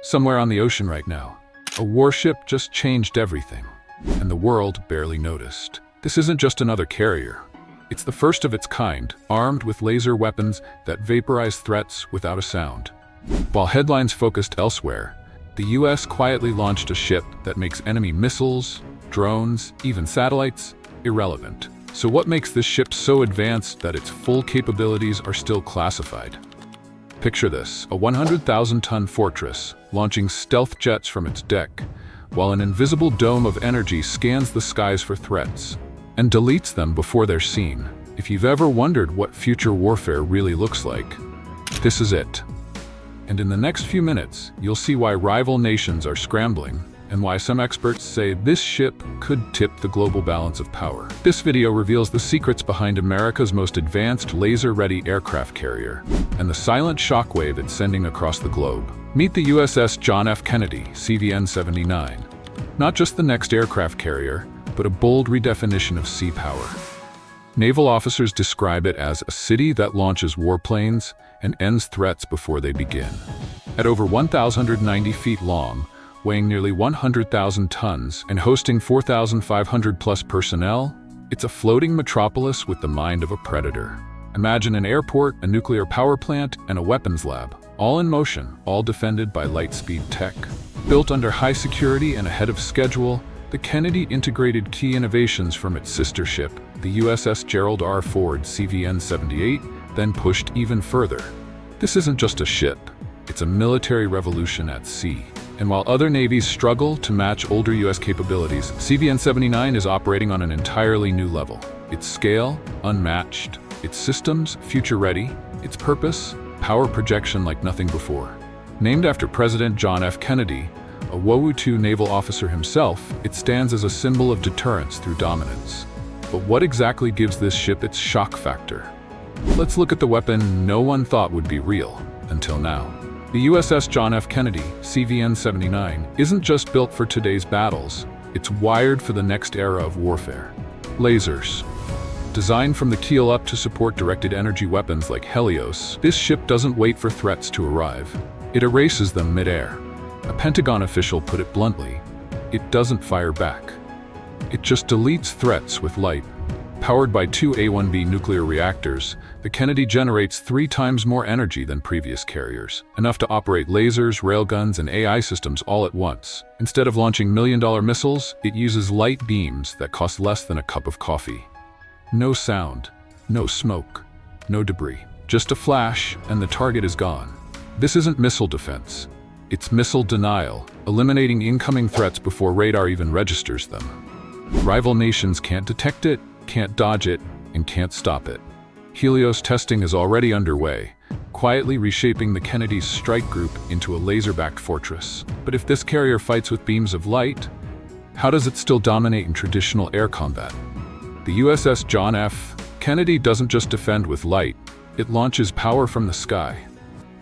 Somewhere on the ocean right now, a warship just changed everything, and the world barely noticed. This isn't just another carrier. It's the first of its kind, armed with laser weapons that vaporize threats without a sound. While headlines focused elsewhere, the US quietly launched a ship that makes enemy missiles, drones, even satellites, irrelevant. So what makes this ship so advanced that its full capabilities are still classified? Picture this, a 100,000-ton fortress launching stealth jets from its deck, while an invisible dome of energy scans the skies for threats and deletes them before they're seen. If you've ever wondered what future warfare really looks like, this is it. And in the next few minutes, you'll see why rival nations are scrambling and why some experts say this ship could tip the global balance of power. This video reveals the secrets behind America's most advanced laser-ready aircraft carrier and the silent shockwave it's sending across the globe. Meet the USS John F. Kennedy, CVN-79. Not just the next aircraft carrier, but a bold redefinition of sea power. Naval officers describe it as a city that launches warplanes and ends threats before they begin. At over 1,090 feet long, weighing nearly 100,000 tons and hosting 4,500-plus personnel, it's a floating metropolis with the mind of a predator. Imagine an airport, a nuclear power plant, and a weapons lab, all in motion, all defended by light-speed tech. Built under high security and ahead of schedule, the Kennedy integrated key innovations from its sister ship, the USS Gerald R. Ford CVN-78, then pushed even further. This isn't just a ship, it's a military revolution at sea. And while other navies struggle to match older US capabilities, CVN-79 is operating on an entirely new level. Its scale, unmatched. Its systems, future-ready. Its purpose, power projection like nothing before. Named after President John F. Kennedy, a World War II naval officer himself, it stands as a symbol of deterrence through dominance. But what exactly gives this ship its shock factor? Let's look at the weapon no one thought would be real, until now. The USS John F. Kennedy, CVN-79, isn't just built for today's battles, it's wired for the next era of warfare. Lasers. Designed from the keel up to support directed energy weapons like Helios, this ship doesn't wait for threats to arrive. It erases them mid-air. A Pentagon official put it bluntly, it doesn't fire back. It just deletes threats with light. Powered by two A-1B nuclear reactors, the Kennedy generates 3 times more energy than previous carriers, enough to operate lasers, railguns, and AI systems all at once. Instead of launching million-dollar missiles, it uses light beams that cost less than a cup of coffee. No sound, no smoke, no debris. Just a flash, and the target is gone. This isn't missile defense. It's missile denial, eliminating incoming threats before radar even registers them. Rival nations can't detect it, can't dodge it, and can't stop it. Helios testing is already underway, quietly reshaping the Kennedy's strike group into a laser-backed fortress. But if this carrier fights with beams of light, how does it still dominate in traditional air combat? The USS John F. Kennedy doesn't just defend with light, it launches power from the sky.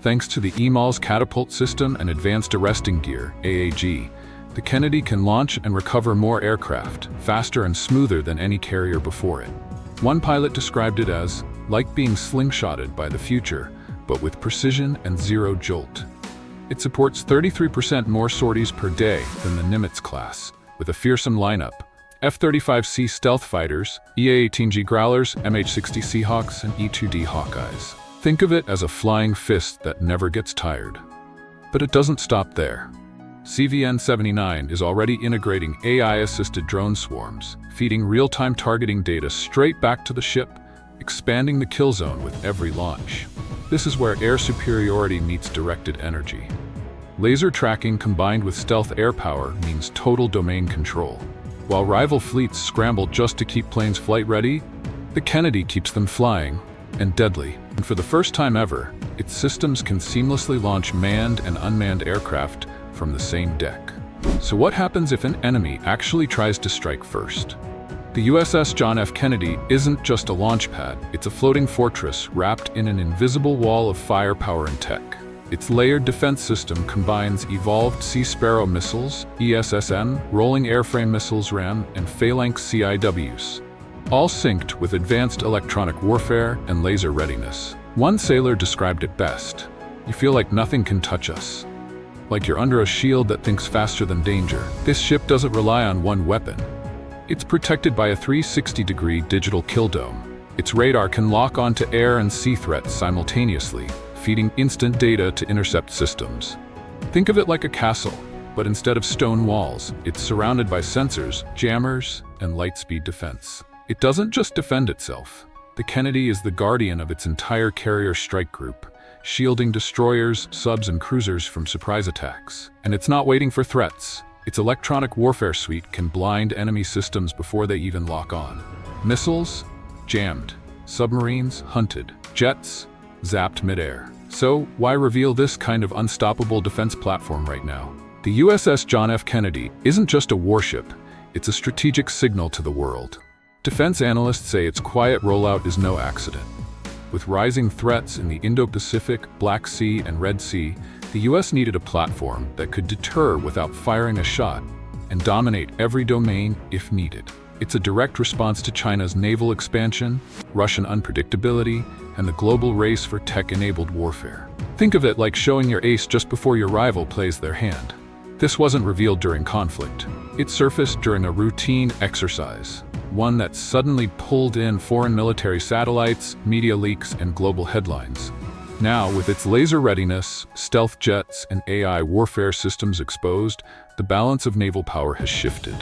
Thanks to the EMALS catapult system and advanced arresting gear, AAG, the Kennedy can launch and recover more aircraft, faster and smoother than any carrier before it. One pilot described it as, like being slingshotted by the future, but with precision and zero jolt. It supports 33% more sorties per day than the Nimitz class, with a fearsome lineup: F-35C stealth fighters, EA-18G Growlers, MH-60 Seahawks, and E-2D Hawkeyes. Think of it as a flying fist that never gets tired. But it doesn't stop there. CVN-79 is already integrating AI-assisted drone swarms, feeding real-time targeting data straight back to the ship, expanding the kill zone with every launch. This is where air superiority meets directed energy. Laser tracking combined with stealth air power means total domain control. While rival fleets scramble just to keep planes flight-ready, the Kennedy keeps them flying, and deadly. And for the first time ever, its systems can seamlessly launch manned and unmanned aircraft from the same deck. So what happens if an enemy actually tries to strike first? The USS John F. Kennedy isn't just a launch pad, it's a floating fortress wrapped in an invisible wall of firepower and tech. Its layered defense system combines evolved Sea Sparrow missiles, ESSM, rolling airframe missiles RAM, and phalanx CIWs, all synced with advanced electronic warfare and laser readiness. One sailor described it best: "You feel like nothing can touch us." like you're under a shield that thinks faster than danger. This ship doesn't rely on one weapon. It's protected by a 360-degree digital kill dome. Its radar can lock onto air and sea threats simultaneously, feeding instant data to intercept systems. Think of it like a castle, but instead of stone walls, it's surrounded by sensors, jammers, and light-speed defense. It doesn't just defend itself. The Kennedy is the guardian of its entire carrier strike group, shielding destroyers, subs, and cruisers from surprise attacks. And it's not waiting for threats. Its electronic warfare suite can blind enemy systems before they even lock on. Missiles? Jammed. Submarines? Hunted. Jets? Zapped midair. So, why reveal this kind of unstoppable defense platform right now? The USS John F. Kennedy isn't just a warship, it's a strategic signal to the world. Defense analysts say its quiet rollout is no accident. With rising threats in the Indo-Pacific, Black Sea, and Red Sea, the US needed a platform that could deter without firing a shot and dominate every domain if needed. It's a direct response to China's naval expansion, Russian unpredictability, and the global race for tech-enabled warfare. Think of it like showing your ace just before your rival plays their hand. This wasn't revealed during conflict. It surfaced during a routine exercise, one that suddenly pulled in foreign military satellites, media leaks, and global headlines. Now, with its laser readiness, stealth jets, and AI warfare systems exposed, the balance of naval power has shifted.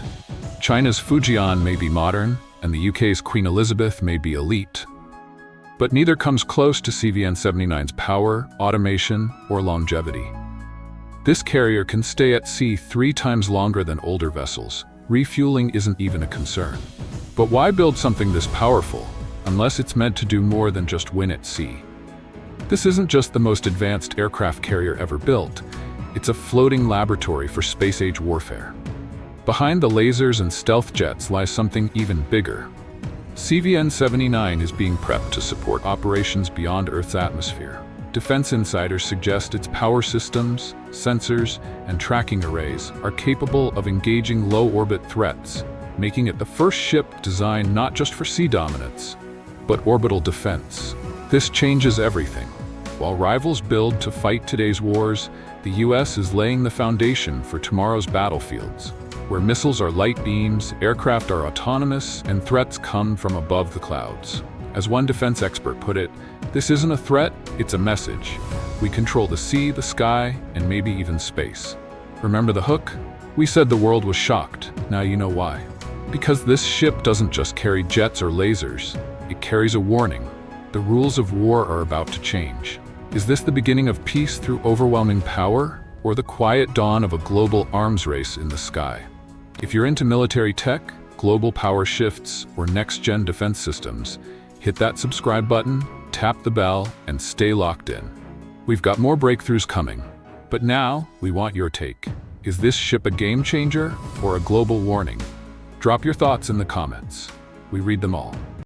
China's Fujian may be modern, and the UK's Queen Elizabeth may be elite. But neither comes close to CVN-79's power, automation, or longevity. This carrier can stay at sea 3 times longer than older vessels. Refueling isn't even a concern. But why build something this powerful, unless it's meant to do more than just win at sea? This isn't just the most advanced aircraft carrier ever built, it's a floating laboratory for space-age warfare. Behind the lasers and stealth jets lies something even bigger. CVN-79 is being prepped to support operations beyond Earth's atmosphere. Defense insiders suggest its power systems, sensors, and tracking arrays are capable of engaging low-orbit threats, making it the first ship designed not just for sea dominance, but orbital defense. This changes everything. While rivals build to fight today's wars, the US is laying the foundation for tomorrow's battlefields, where missiles are light beams, aircraft are autonomous, and threats come from above the clouds. As one defense expert put it, this isn't a threat, it's a message. We control the sea, the sky, and maybe even space. Remember the hook? We said the world was shocked. Now you know why. Because this ship doesn't just carry jets or lasers, it carries a warning. The rules of war are about to change. Is this the beginning of peace through overwhelming power, or the quiet dawn of a global arms race in the sky? If you're into military tech, global power shifts, or next-gen defense systems, hit that subscribe button, tap the bell, and stay locked in. We've got more breakthroughs coming. But now, we want your take. Is this ship a game changer or a global warning? Drop your thoughts in the comments. We read them all.